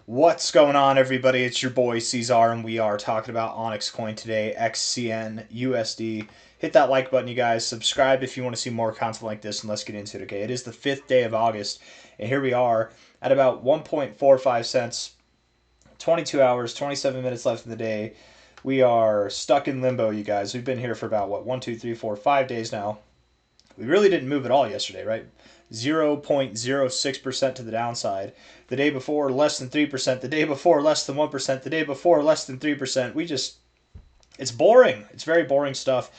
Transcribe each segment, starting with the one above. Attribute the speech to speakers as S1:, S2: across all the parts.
S1: What's going on, everybody? It's your boy C-Zar, and we are talking about OnyxCoin today, XCN USD. Hit that like button, you guys. Subscribe if you want to see more content like this, and let's get into it, okay? It is the 5th day of August, and here we are at about 1.45 cents, 22 hours, 27 minutes left in the day. We are stuck in limbo, you guys. We've been here for about, what, 1, 2, 3, 4, 5 days now. We really didn't move at all yesterday, right? 0.06% to the downside. The day before, less than 3%. The day before, less than 1%. The day before, less than 3%. It's boring. It's very boring stuff.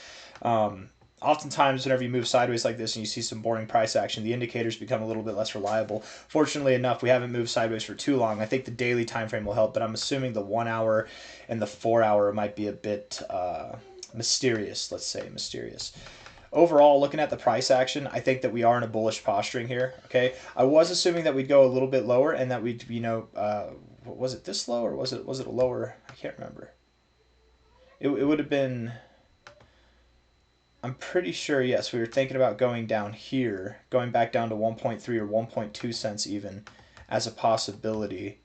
S1: Oftentimes, whenever you move sideways like this and you see some boring price action, the indicators become a little bit less reliable. Fortunately enough, we haven't moved sideways for too long. I think the daily time frame will help, but I'm assuming the 1 hour and the 4 hour might be a bit mysterious. Let's say mysterious. Overall, looking at the price action, I think that we are in a bullish posturing here. Okay, I was assuming that we'd go a little bit lower and that we'd, was it this low or was it a lower? I can't remember. It would have been. I'm pretty sure. Yes, we were thinking about going down here, going back down to 1.3 or 1.2 cents even, as a possibility.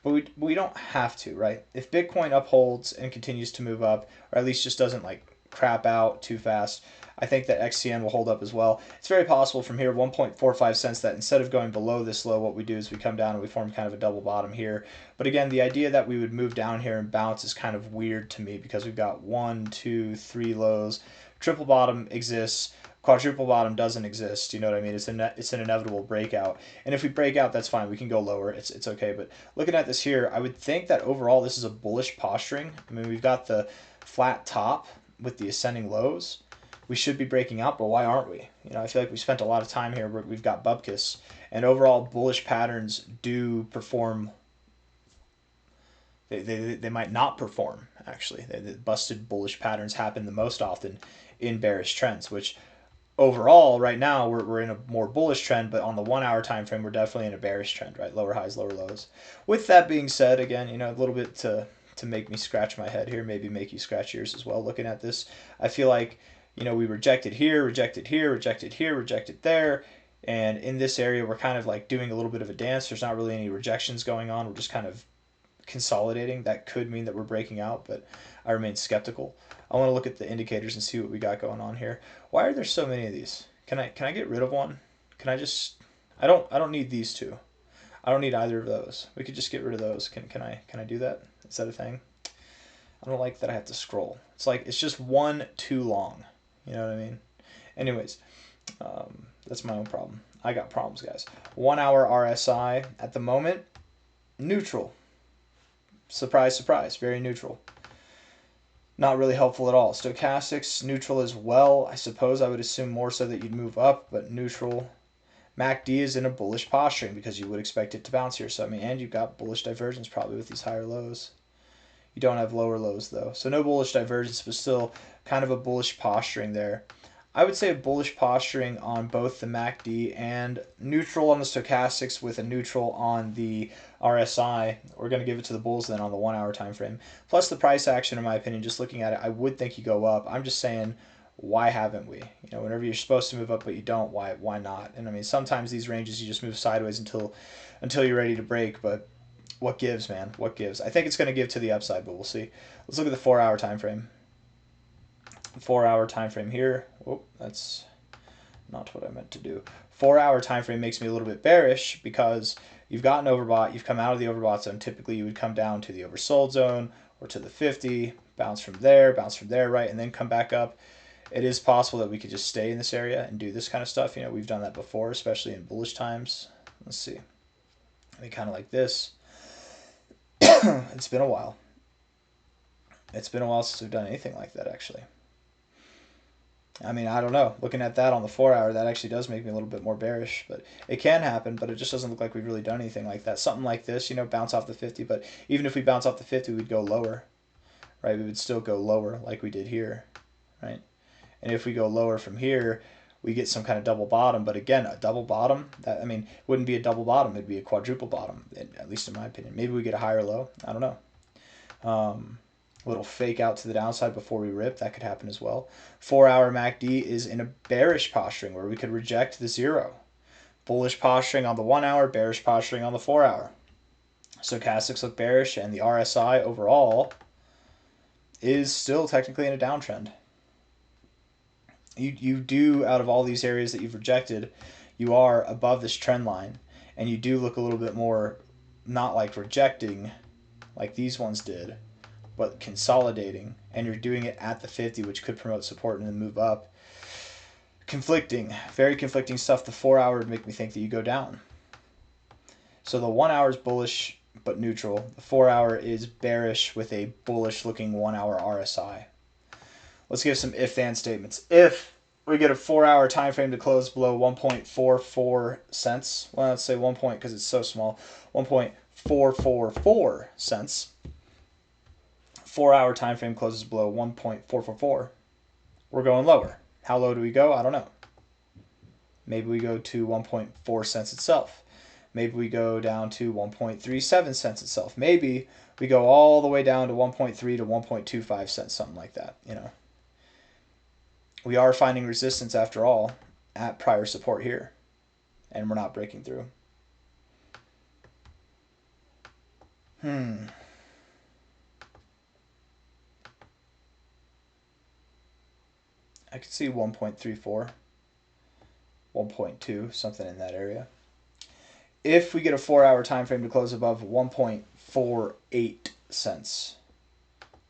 S1: But we don't have to, right? If Bitcoin upholds and continues to move up, or at least just doesn't like crap out too fast, I think that XCN will hold up as well. It's very possible from here, 1.45 cents, that instead of going below this low, what we do is we come down and we form kind of a double bottom here. But again, the idea that we would move down here and bounce is kind of weird to me because we've got 1, 2, 3 lows. Triple bottom exists. Quadruple bottom doesn't exist. You know what I mean? It's an inevitable breakout. And if we break out, that's fine. We can go lower. It's okay. But looking at this here, I would think that overall this is a bullish posturing. I mean, we've got the flat top with the ascending lows. We should be breaking out, but why aren't we? You know, I feel like we spent a lot of time here. We've got bupkis, and overall bullish patterns do perform. They might not perform, actually. The busted bullish patterns happen the most often in bearish trends, which overall right now we're in a more bullish trend, but on the 1 hour time frame we're definitely in a bearish trend, right? Lower highs, lower lows. With that being said, again, you know, a little bit to make me scratch my head here, maybe make you scratch yours as well. Looking at this, I feel like, you know, we rejected here, rejected here, rejected here, rejected there, and in this area we're kind of like doing a little bit of a dance. There's not really any rejections going on. We're just kind of consolidating. That could mean that we're breaking out, but I remain skeptical. I want to look at the indicators and see what we got going on here. Why are there so many of these? Can I get rid of one? Can I just I don't need these two. I don't need either of those. We could just get rid of those. Can I do that? Is that a thing? I don't like that I have to scroll. It's like it's just one too long. You know what I mean? Anyways, that's my own problem. I got problems, guys. 1 hour RSI at the moment, neutral. Surprise, surprise, very neutral. Not really helpful at all. Stochastics, neutral as well. I suppose I would assume more so that you'd move up, but neutral. MACD is in a bullish posturing because you would expect it to bounce here. So, I mean, and you've got bullish divergence probably with these higher lows. You don't have lower lows, though. So no bullish divergence, but still kind of a bullish posturing there. I would say a bullish posturing on both the MACD and neutral on the stochastics with a neutral on the RSI. We're going to give it to the bulls then on the 1 hour time frame. Plus the price action, in my opinion, just looking at it, I would think you go up. I'm just saying, why haven't we? You know, whenever you're supposed to move up but you don't, why not? And I mean, sometimes these ranges you just move sideways until you're ready to break, but what gives, man? What gives? I think it's going to give to the upside, but we'll see. Let's look at the 4 hour time frame. 4 hour time frame here. Oh, that's not what I meant to do. 4 hour time frame makes me a little bit bearish because you've gotten overbought, you've come out of the overbought zone. Typically you would come down to the oversold zone or to the 50, bounce from there, right, and then come back up. It is possible that we could just stay in this area and do this kind of stuff. You know, we've done that before, especially in bullish times. Let's see. I mean, kind of like this. It's been a while. It's been a while since we've done anything like that, actually. I mean, I don't know. Looking at that on the 4 hour, that actually does make me a little bit more bearish. But it can happen, but it just doesn't look like we've really done anything like that. Something like this, you know, bounce off the 50. But even if we bounce off the 50, we'd go lower, right? We would still go lower like we did here, right? And if we go lower from here, we get some kind of double bottom. But again, a double bottom, that, I mean, wouldn't be a double bottom. It'd be a quadruple bottom, at least in my opinion. Maybe we get a higher low. I don't know. A little fake out to the downside before we rip. That could happen as well. 4 hour MACD is in a bearish posturing where we could reject the zero. Bullish posturing on the 1 hour, bearish posturing on the 4 hour. Stochastics look bearish, and the RSI overall is still technically in a downtrend. You do, out of all these areas that you've rejected, you are above this trend line, and you do look a little bit more not like rejecting like these ones did, but consolidating, and you're doing it at the 50, which could promote support and then move up. Conflicting, very conflicting stuff. The 4 hour would make me think that you go down. So the 1 hour is bullish but neutral. The 4 hour is bearish with a bullish looking 1 hour RSI. Let's give some if-then statements. If we get a 4 hour time frame to close below 1.44 cents, well, let's say 1 point because it's so small, 1.444 cents. 4 hour time frame closes below 1.444. We're going lower. How low do we go? I don't know. Maybe we go to 1.4 cents itself. Maybe we go down to 1.37 cents itself. Maybe we go all the way down to 1.3 to 1.25 cents, something like that, you know. We are finding resistance after all at prior support here, and we're not breaking through. I could see 1.34, 1.2, something in that area. If we get a 4 hour time frame to close above 1.48 cents,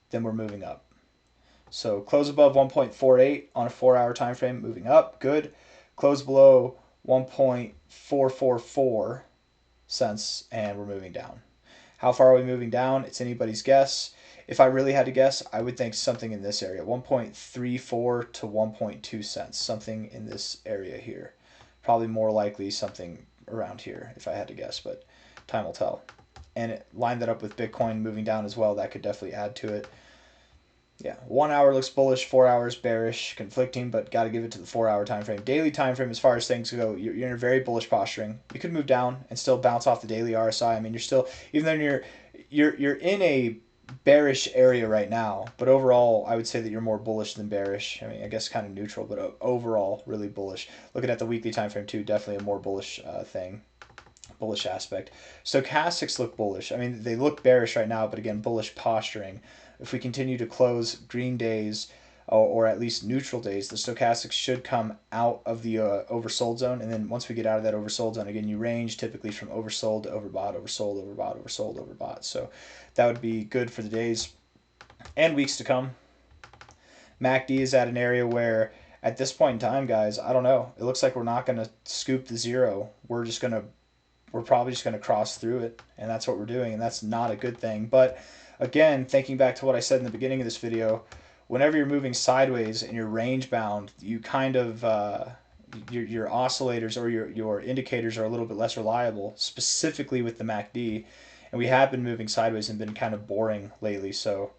S1: then we're moving up. So close above 1.48 on a 4 hour time frame, moving up, good. Close below 1.444 cents, and we're moving down. How far are we moving down? It's anybody's guess. If I really had to guess, I would think something in this area, 1.34 to 1.2 cents, something in this area here. Probably more likely something around here if I had to guess, but time will tell. And it lined that up with Bitcoin moving down as well. That could definitely add to it. Yeah, 1 hour looks bullish, 4 hours bearish, conflicting, but got to give it to the 4 hour time frame. Daily time frame, as far as things go, you're in a very bullish posturing. You could move down and still bounce off the daily RSI. I mean, you're still, even though you're in a bearish area right now, but overall, I would say that you're more bullish than bearish. I mean, I guess kind of neutral, but overall, really bullish. Looking at the weekly time frame too, definitely a more bullish thing. Bullish aspect. Stochastics look bullish. I mean, they look bearish right now, but again, bullish posturing. If we continue to close green days or at least neutral days, the stochastics should come out of the oversold zone. And then once we get out of that oversold zone, again, you range typically from oversold to overbought, oversold, overbought, oversold, overbought. So that would be good for the days and weeks to come. MACD is at an area where at this point in time, guys, I don't know. It looks like we're not going to scoop the zero. We're probably just going to cross through it, and that's what we're doing, and that's not a good thing. But again, thinking back to what I said in the beginning of this video, whenever you're moving sideways and you're range bound, you kind of your oscillators or your indicators are a little bit less reliable, specifically with the MACD, and we have been moving sideways and been kind of boring lately. So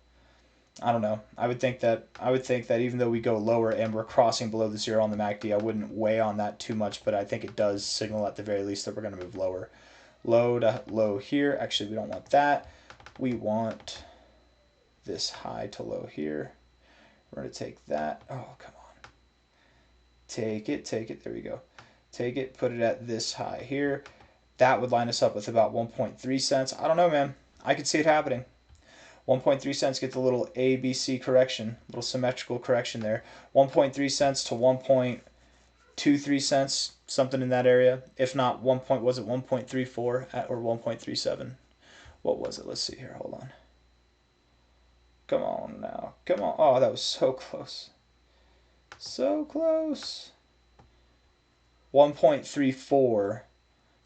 S1: I don't know. I would think that even though we go lower and we're crossing below the zero on the MACD, I wouldn't weigh on that too much, but I think it does signal at the very least that we're going to move lower. Low to low here. Actually, we don't want that. We want this high to low here. We're going to take that. Oh, come on. Take it. There we go. Take it, put it at this high here. That would line us up with about 1.3 cents. I don't know, man. I could see it happening. 1.3 cents gets a little ABC correction, little symmetrical correction there. 1.3 cents to 1.23 cents, something in that area. If not, was it 1.34 or 1.37? What was it? Let's see here. Hold on. Come on now. Come on. Oh, that was so close. So close. 1.34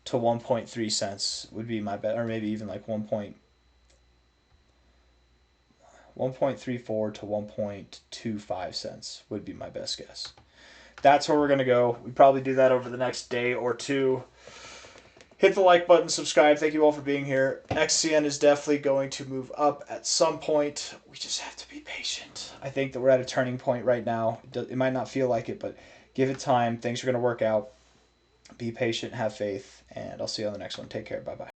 S1: to 1.3 cents would be my bet, or maybe even like 1.34 to 1.25 cents would be my best guess. That's where we're going to go. We probably do that over the next day or two. Hit the like button, subscribe. Thank you all for being here. XCN is definitely going to move up at some point. We just have to be patient. I think that we're at a turning point right now. It might not feel like it, but give it time. Things are going to work out. Be patient, have faith, and I'll see you on the next one. Take care. Bye-bye.